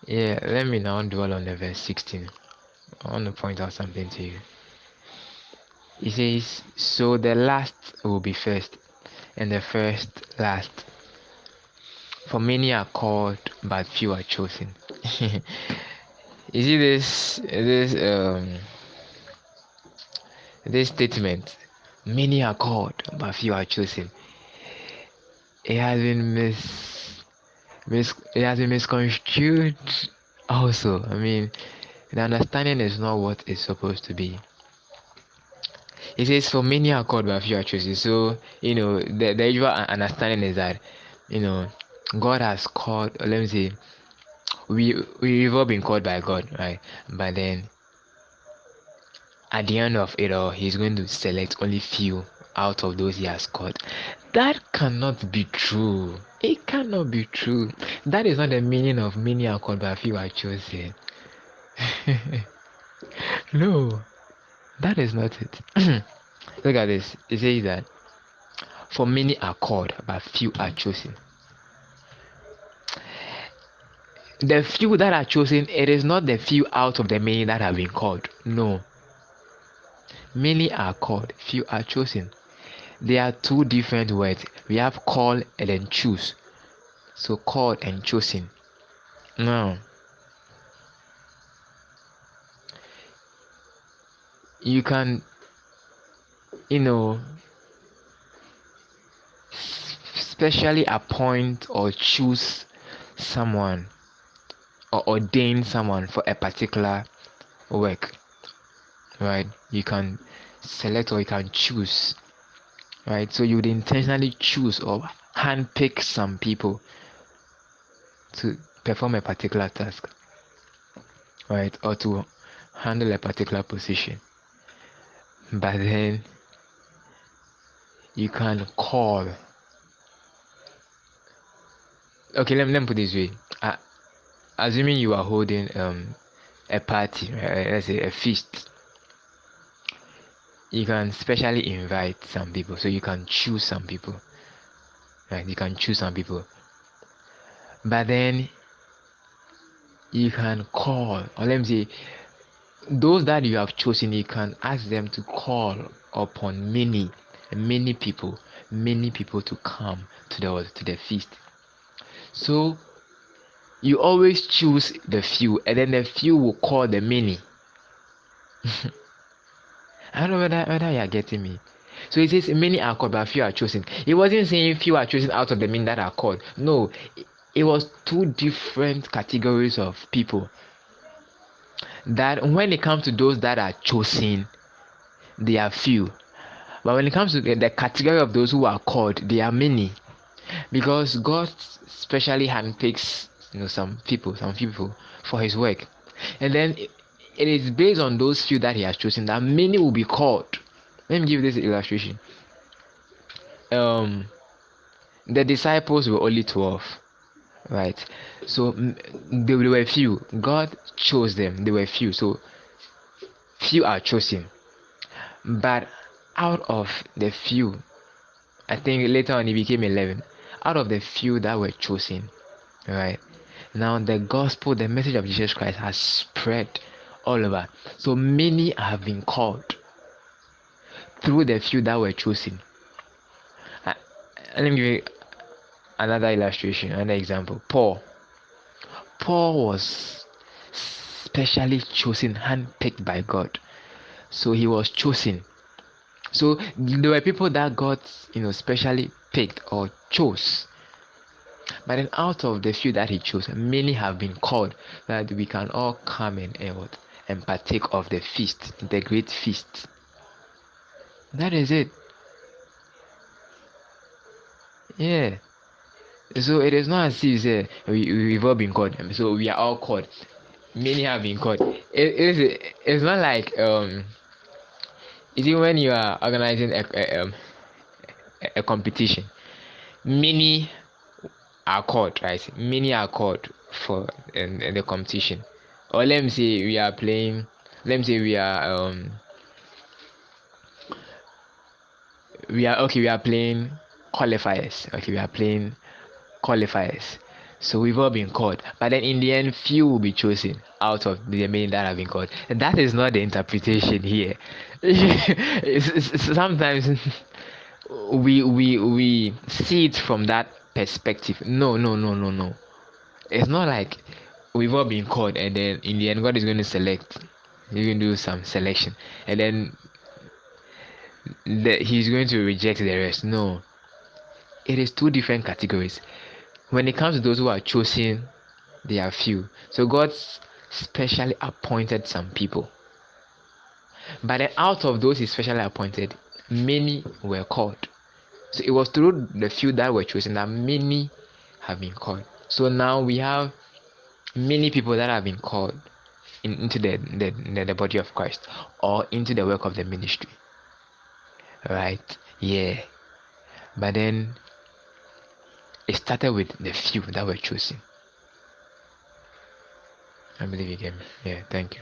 Yeah, let me now dwell on the verse 16. I want to point out something to you. It says, so the last will be first, and the first last. For many are called, but few are chosen. You see this statement. Many are called, but few are chosen. It has been it has been misconstrued also. I mean, the understanding is not what it's supposed to be. It says, for many are called, but few are chosen. So, the usual understanding is that, God has called, or let me say, we've all been called by God, right? But then at the end of it all, He's going to select only few out of those He has called. That cannot be true. It cannot be true. That is not the meaning of many are called, but few are chosen. No, that is not it. Look at this. It says that for many are called, but few are chosen. The few that are chosen, it is not the few out of the many that have been called. No. Many are called, few are chosen. There are two different words. We have call and then choose. So called and chosen. Now, you can, you know, specially appoint or choose someone or ordain someone for a particular work, right? You can select or you can choose, right? So you would intentionally choose or handpick some people to perform a particular task, right? Or to handle a particular position. But then you can call. Okay, let me put this way. Assuming you are holding a party, right? Let's say a feast, you can specially invite some people. So you can choose some people, right? You can choose some people. But then you can call, or let me say, those that you have chosen, you can ask them to call upon many people to come to the feast. So you always choose the few, and then the few will call the many. I don't know whether you are getting me. So it says many are called, but few are chosen. It wasn't saying few are chosen out of the many that are called. No, it was two different categories of people. That when it comes to those that are chosen, they are few. But when it comes to the category of those who are called, they are many. Because God specially handpicks some few people for his work. And then it is based on those few that he has chosen that many will be called. Let me give this illustration. The disciples were only 12, right? So they were few. God chose them. They were few. So few are chosen. But out of the few, I think later on it became 11. Out of the few that were chosen, right? Now the gospel, the message of Jesus Christ has spread all over. So many have been called through the few that were chosen. Uh, Let me give you another illustration, another example. Paul was specially chosen, handpicked by God. So he was chosen. So there were people that God, specially picked or chose. But then out of the few that he chose, many have been called that we can all come and partake of the feast, the great feast. That is it. Yeah. So it is not as if we've all been called. So we are all called. Many have been called. It's not like you see when you are organizing a competition, many are called, right? Many are called for in the competition. Or let me say we are playing. Let me say we are playing qualifiers. Okay, we are playing qualifiers. So we've all been called, but then in the end, few will be chosen out of the many that have been called. And that is not the interpretation here. Sometimes we see it from that perspective. No, no, no, no, no. It's not like we've all been called, and then in the end, God is going to select. He's going to do some selection, and then He's going to reject the rest. No, it is two different categories. When it comes to those who are chosen, they are few. So God specially appointed some people. But then out of those He specially appointed, many were called. So it was through the few that were chosen that many have been called. So now we have many people that have been called into the body of Christ or into the work of the ministry. Right? Yeah. But then it started with the few that were chosen. I believe you get me. Yeah, thank you.